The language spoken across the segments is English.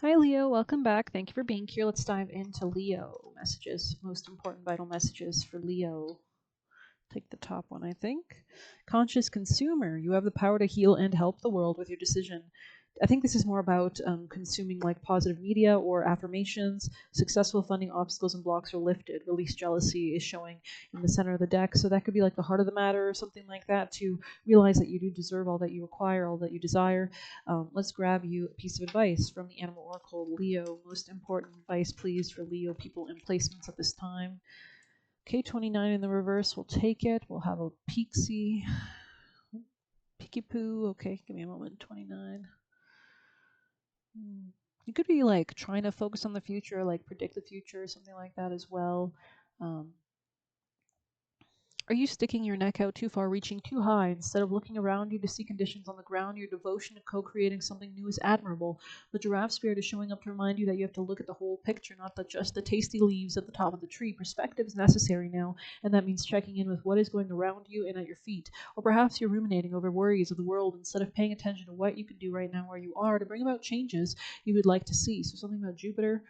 Hi, Leo. Welcome back. Thank you for being here. Let's dive into Leo messages. Most important vital messages for Leo. Take the top one, I think. Conscious consumer. You have the power to heal and help the world with your decision. I think this is more about consuming like positive media or affirmations. Successful funding obstacles and blocks are lifted. Release jealousy is showing in the center of the deck. So that could be like the heart of the matter or something like that, to realize that you do deserve all that you require, all that you desire. Let's grab you a piece of advice from the Animal Oracle. Leo, most important advice, please, for Leo people in placements at this time. K29 in the reverse, we'll take it. We'll have a Peaksy. Peeky Poo. Okay, give me a moment. 29. You could be like trying to focus on the future, like predict the future, something like that as well. Um, Are you sticking your neck out too far, reaching too high? Instead of looking around you to see conditions on the ground, your devotion to co-creating something new is admirable. The giraffe spirit is showing up to remind you that you have to look at the whole picture, not just the tasty leaves at the top of the tree. Perspective is necessary now, and that means checking in with what is going around you and at your feet. Or perhaps you're ruminating over worries of the world instead of paying attention to what you can do right now where you are to bring about changes you would like to see. So something about Jupiter,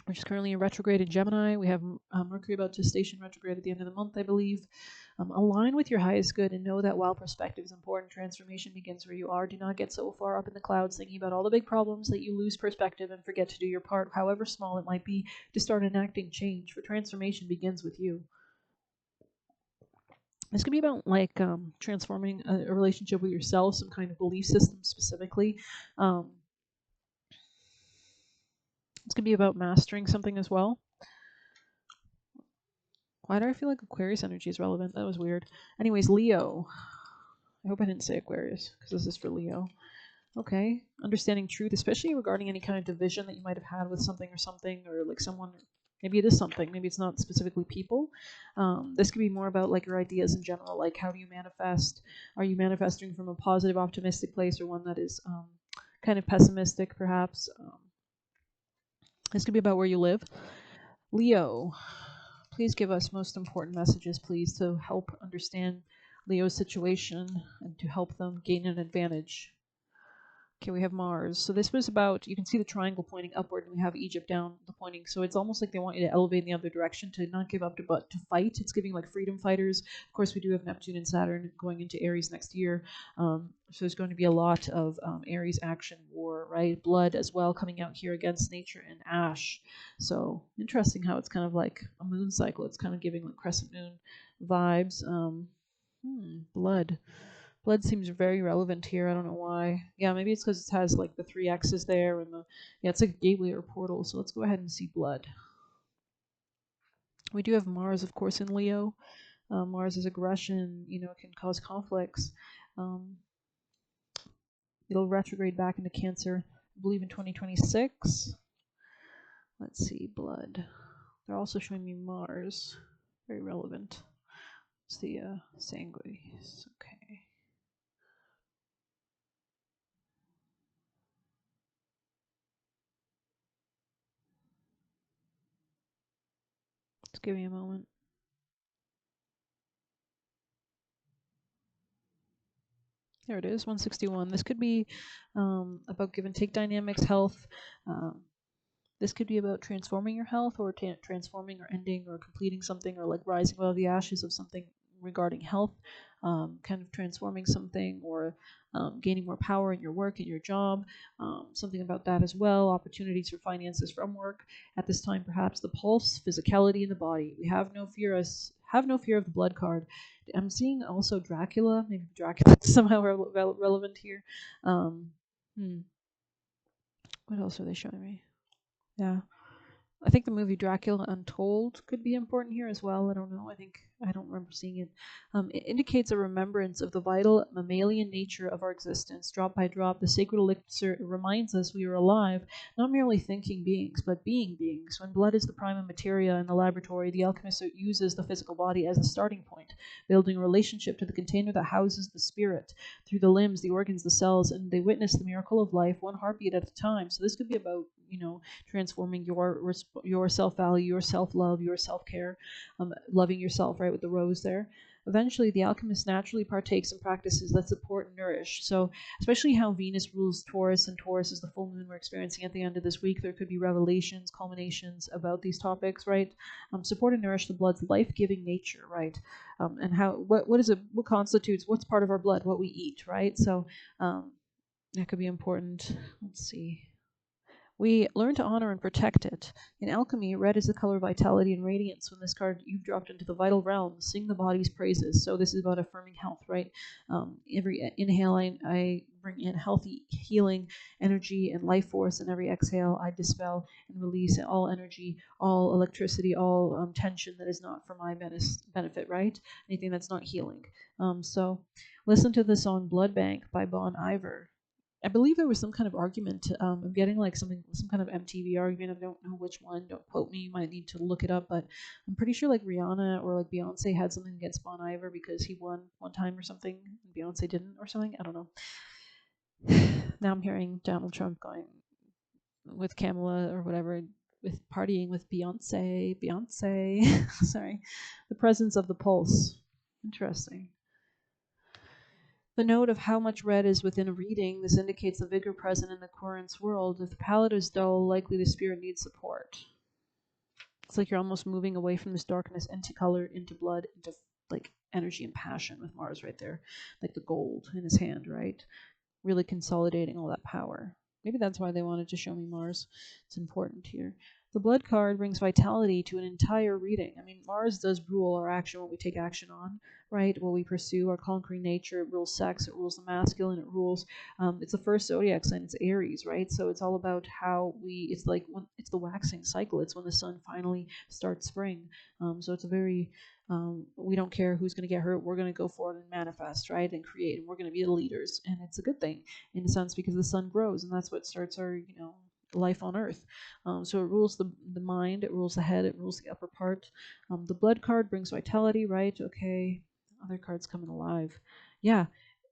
which is currently in retrograde in Gemini. We have Mercury about to station retrograde at the end of the month, I believe. Align with your highest good and know that while perspective is important, transformation begins where you are. Do not get so far up in the clouds thinking about all the big problems that you lose perspective and forget to do your part, however small it might be, to start enacting change. For transformation begins with you. This could be about like transforming a relationship with yourself, some kind of belief system specifically. This could be about mastering something as well. Why do I feel like Aquarius energy is relevant? That was weird. Anyways, Leo. I hope I didn't say Aquarius, because this is for Leo. Okay. Understanding truth, especially regarding any kind of division that you might have had with something, or like someone. Maybe it is something. Maybe it's not specifically people. This could be more about like your ideas in general. Like, how do you manifest? Are you manifesting from a positive, optimistic place, or one that is kind of pessimistic, perhaps? This could be about where you live. Leo, please give us most important messages, please, to help understand Leo's situation and to help them gain an advantage. Okay, we have Mars. So this was about, you can see the triangle pointing upward, and we have Egypt down the pointing. So it's almost like they want you to elevate in the other direction, to not give up, but to fight. It's giving like freedom fighters. Of course, we do have Neptune and Saturn going into Aries next year. So there's going to be a lot of Aries action, war, right? Blood as well coming out here against nature and ash. So interesting how it's kind of like a moon cycle. It's kind of giving like crescent moon vibes. Blood. Blood seems very relevant here. I don't know why. Yeah, maybe it's because it has like the three X's there, and yeah, it's like a gateway or portal. So let's go ahead and see blood. We do have Mars, of course, in Leo. Mars is aggression. It can cause conflicts. Um, it'll retrograde back into Cancer, I believe, in 2026. Let's see, blood. They're also showing me Mars. Very relevant. It's the sanguis. Okay. Just give me a moment. There it is, 161. This could be about give and take dynamics, health. Um, this could be about transforming your health, or transforming or ending or completing something, or like rising above the ashes of something regarding health, kind of transforming something, or gaining more power in your work and your job. Something about that as well. Opportunities for finances from work at this time, perhaps the pulse, physicality in the body. We have no fear of the blood card. I'm seeing also Dracula. Maybe Dracula is somehow relevant here. Um, hmm. What else are they showing me? Yeah. I think the movie Dracula Untold could be important here as well. I don't know. I don't remember seeing it. It indicates a remembrance of the vital mammalian nature of our existence. Drop by drop, the sacred elixir reminds us we are alive, not merely thinking beings, but being beings. When blood is the prima materia in the laboratory, the alchemist uses the physical body as a starting point, building a relationship to the container that houses the spirit through the limbs, the organs, the cells, and they witness the miracle of life one heartbeat at a time. So this could be about transforming your self value, your self love, your self care, loving yourself, right, with the rose there. Eventually, the alchemist naturally partakes in practices that support and nourish. So, especially how Venus rules Taurus, and Taurus is the full moon we're experiencing at the end of this week, there could be revelations, culminations about these topics, right? Support and nourish the blood's life-giving nature, right? And how what is it? What constitutes? What's part of our blood? What we eat, right? So that could be important. Let's see. We learn to honor and protect it. In alchemy, red is the color of vitality and radiance. When this card, you've dropped into the vital realm, sing the body's praises. So this is about affirming health, right? Every inhale, I bring in healthy, healing energy and life force, and every exhale, I dispel and release all energy, all electricity, all tension that is not for my benefit, right? Anything that's not healing. So listen to the song Blood Bank by Bon Iver. I believe there was some kind of argument. I'm getting like some kind of MTV argument. I don't know which one. Don't quote me. You might need to look it up. But I'm pretty sure like Rihanna or like Beyonce had something against Bon Iver because he won one time or something, and Beyonce didn't or something. I don't know. Now I'm hearing Donald Trump going with Kamala or whatever, with partying with Beyonce. Beyonce. Sorry. The presence of the pulse. Interesting. The note of how much red is within a reading, this indicates the vigor present in the Courant's world. If the palette is dull, likely the spirit needs support. It's like you're almost moving away from this darkness into color, into blood, into like energy and passion with Mars right there. Like the gold in his hand, right? Really consolidating all that power. Maybe that's why they wanted to show me Mars. It's important here. The blood card brings vitality to an entire reading. I mean, Mars does rule our action, what we take action on, right? What we pursue, our conquering nature. It rules sex, it rules the masculine, it rules, it's the first zodiac sign, it's Aries, right? So it's all about how it's like, it's the waxing cycle. It's when the sun finally starts spring. So it's a very, we don't care who's going to get hurt. We're going to go forward and manifest, right? And create, and we're going to be the leaders. And it's a good thing in a sense because the sun grows, and that's what starts our, life on earth. So it rules the mind, it rules the head, it rules the upper part. The blood card brings vitality, right? Okay. Other cards coming alive. Yeah,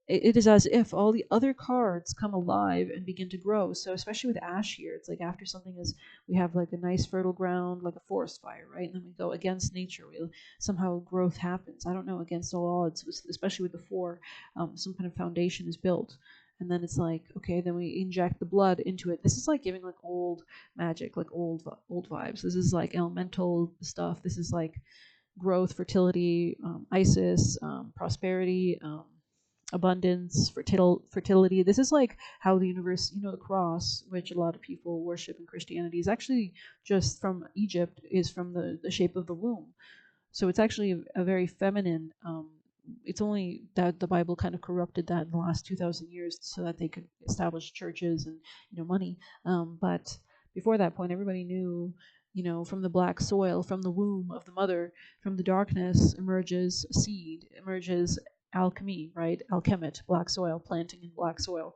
it is as if all the other cards come alive and begin to grow. So especially with ash here, it's like after something is, we have like a nice fertile ground, like a forest fire, right? And then we go against nature. Somehow growth happens. I don't know, against all odds, especially with the four, some kind of foundation is built. And then it's like, okay, then we inject the blood into it. This is like giving like old magic, like old vibes. This is like elemental stuff. This is like growth, fertility, Isis, prosperity, abundance, fertility. This is like how the universe, the cross, which a lot of people worship in Christianity, is actually just from Egypt, is from the shape of the womb. So it's actually a very feminine. It's only that the Bible kind of corrupted that in the last 2,000 years so that they could establish churches and money. But before that point, everybody knew, from the black soil, from the womb of the mother, from the darkness emerges seed, emerges alchemy, right? Alchemet, black soil, planting in black soil.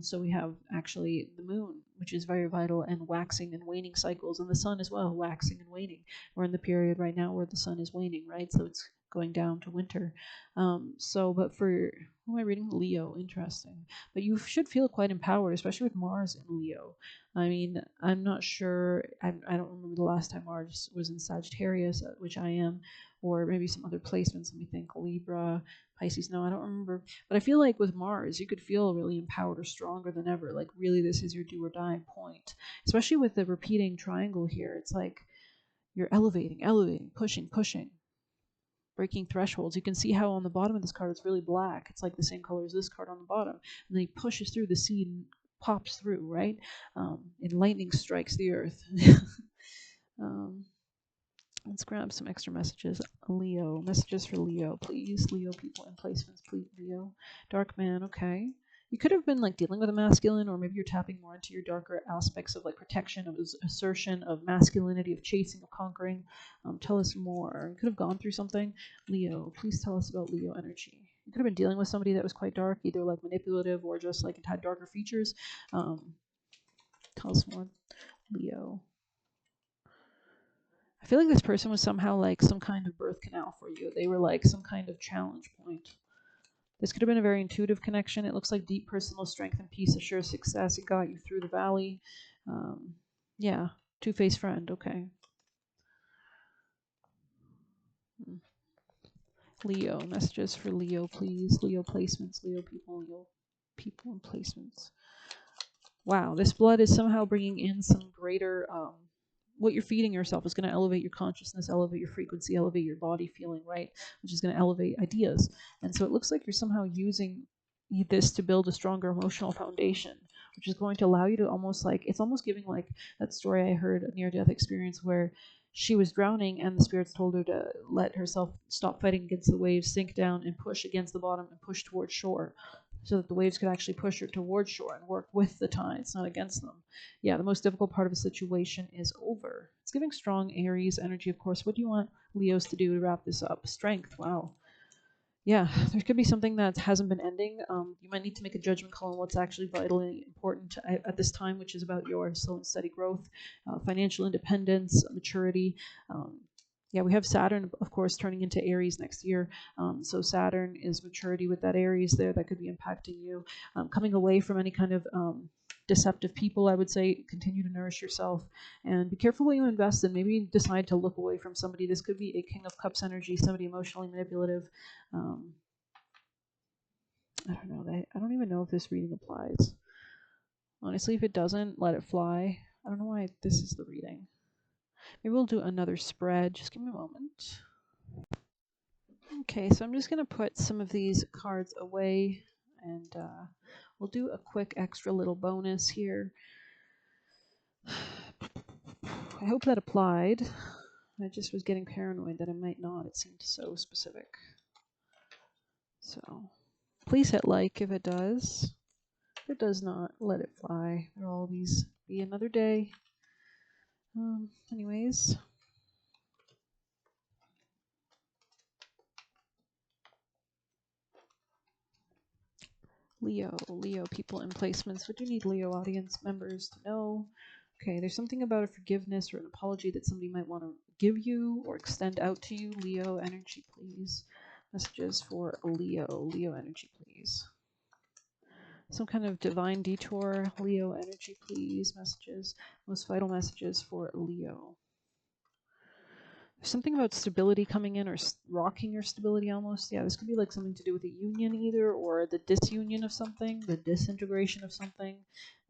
So we have actually the moon, which is very vital, and waxing and waning cycles, and the sun as well, waxing and waning. We're in the period right now where the sun is waning, right? So it's going down to winter. But for, who am I reading? Leo, interesting. But you should feel quite empowered, especially with Mars in Leo. I mean, I'm not sure, I don't remember the last time Mars was in Sagittarius, which I am, or maybe some other placements. Let me think, Libra, Pisces, no, I don't remember. But I feel like with Mars, you could feel really empowered or stronger than ever. Like really, this is your do or die point. Especially with the repeating triangle here. It's like you're elevating, pushing, breaking thresholds. You can see how on the bottom of this card it's really black. It's like the same color as this card on the bottom. And then he pushes through the seed and pops through, right? And lightning strikes the earth. Let's grab some extra messages. Leo. Messages for Leo, please. Leo people in placements, please. Leo. Dark man, okay. You could have been like dealing with a masculine, or maybe you're tapping more into your darker aspects of like protection, of assertion, of masculinity, of chasing, of conquering. Tell us more. You could have gone through something. Leo, please tell us about Leo energy. You could have been dealing with somebody that was quite dark, either like manipulative or just like it had darker features. Tell us more. Leo. I feel like this person was somehow like some kind of birth canal for you. They were like some kind of challenge point. This could have been a very intuitive connection. It looks like deep personal strength and peace assures success. It got you through the valley. Yeah, two-faced friend. Okay. Leo, messages for Leo, please. Leo placements, Leo people and placements. Wow, this blood is somehow bringing in some greater, what you're feeding yourself is going to elevate your consciousness, elevate your frequency, elevate your body feeling, right? Which is going to elevate ideas. And so it looks like you're somehow using this to build a stronger emotional foundation, which is going to allow you to almost like, it's almost giving like that story I heard, a near-death experience where she was drowning and the spirits told her to let herself stop fighting against the waves, sink down and push against the bottom and push towards shore, so that the waves could actually push her towards shore and work with the tides, not against them. Yeah, the most difficult part of a situation is over. It's giving strong Aries energy, of course. What do you want Leos to do to wrap this up? Strength, wow. Yeah, there could be something that hasn't been ending. You might need to make a judgment call on what's actually vitally important at this time, which is about your slow and steady growth, financial independence, maturity. Yeah, we have Saturn, of course, turning into Aries next year. So Saturn is maturity with that Aries there that could be impacting you. Coming away from any kind of deceptive people, I would say continue to nourish yourself and be careful what you invest in. Maybe decide to look away from somebody. This could be a King of Cups energy, somebody emotionally manipulative. I don't know. I don't even know if this reading applies. Honestly, if it doesn't, let it fly. I don't know why this is the reading. Maybe we'll do another spread. Just give me a moment. Okay, so I'm just going to put some of these cards away and we'll do a quick extra little bonus here. I hope that applied. I just was getting paranoid that it might not. It seemed so specific. So please hit like if it does. If it does not, let it fly. There'll always be another day. Anyways. Leo people in placements. What do you need Leo audience members to know? Okay, there's something about a forgiveness or an apology that somebody might want to give you or extend out to you. Leo energy, please. Messages for Leo energy, please. Some kind of divine detour. Leo energy, please. Messages. Most vital messages for Leo. There's something about stability coming in or rocking your stability almost. Yeah, this could be like something to do with a union either, or the disunion of something, the disintegration of something,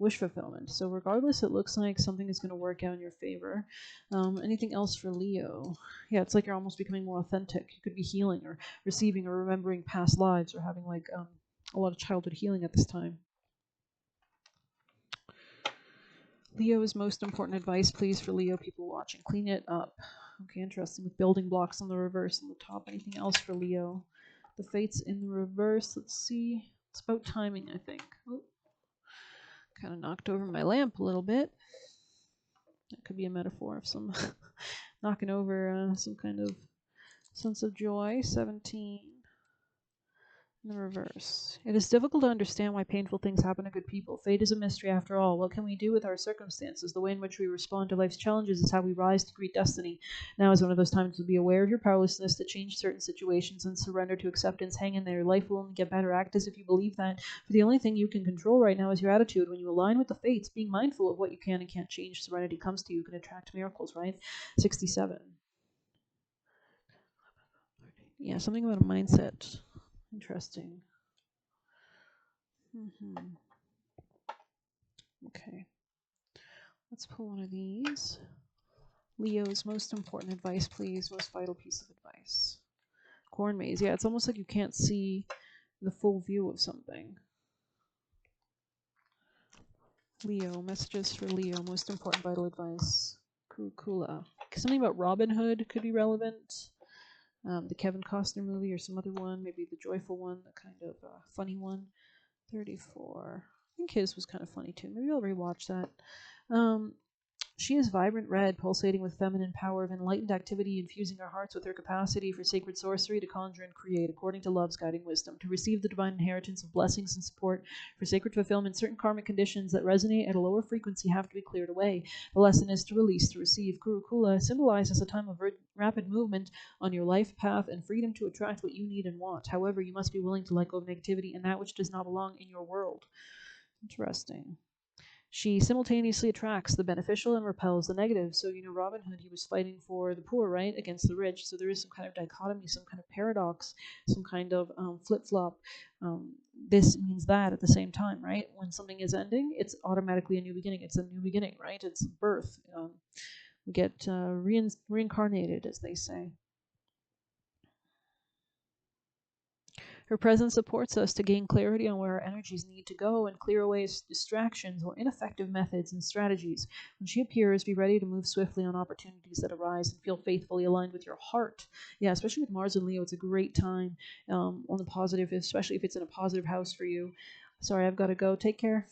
wish fulfillment. So regardless, it looks like something is going to work out in your favor. Anything else for Leo? Yeah, it's like you're almost becoming more authentic. You could be healing or receiving or remembering past lives or having like a lot of childhood healing at this time. Leo's most important advice, please, for Leo people watching. Clean it up. Okay, interesting. With building blocks on the reverse on the top. Anything else for Leo? The fates in the reverse. Let's see. It's about timing, I think. Oh, kind of knocked over my lamp a little bit. That could be a metaphor of some knocking over some kind of sense of joy. 17. In the reverse. It is difficult to understand why painful things happen to good people. Fate is a mystery after all. What can we do with our circumstances? The way in which we respond to life's challenges is how we rise to greet destiny. Now is one of those times to be aware of your powerlessness to change certain situations and surrender to acceptance. Hang in there. Life will only get better. Act as if you believe that. For the only thing you can control right now is your attitude. When you align with the fates, being mindful of what you can and can't change, serenity comes to you. You can attract miracles, right? 67. Yeah, something about a mindset. Interesting. Okay. Let's pull one of these. Leo's most important advice, please. Most vital piece of advice. Corn maze. Yeah, it's almost like you can't see the full view of something. Leo. Messages for Leo. Most important vital advice. Kurukula. Something about Robin Hood could be relevant. The Kevin Costner movie or some other one. Maybe the joyful one, the kind of funny one. 34. I think his was kind of funny too. Maybe I'll rewatch that. She is vibrant red, pulsating with feminine power of enlightened activity, infusing our hearts with her capacity for sacred sorcery to conjure and create, according to love's guiding wisdom, to receive the divine inheritance of blessings and support for sacred fulfillment. Certain karmic conditions that resonate at a lower frequency have to be cleared away. The lesson is to release, to receive. Kurukula symbolizes a time of rapid movement on your life path and freedom to attract what you need and want. However, you must be willing to let go of negativity and that which does not belong in your world. Interesting. She simultaneously attracts the beneficial and repels the negative. So, Robin Hood, he was fighting for the poor, right, against the rich. So there is some kind of dichotomy, some kind of paradox, some kind of flip flop. This means that at the same time, right? When something is ending, it's automatically a new beginning. It's a new beginning, right? It's birth. We get reincarnated, as they say. Her presence supports us to gain clarity on where our energies need to go and clear away distractions or ineffective methods and strategies. When she appears, be ready to move swiftly on opportunities that arise and feel faithfully aligned with your heart. Yeah, especially with Mars and Leo, it's a great time on the positive, especially if it's in a positive house for you. Sorry, I've got to go. Take care.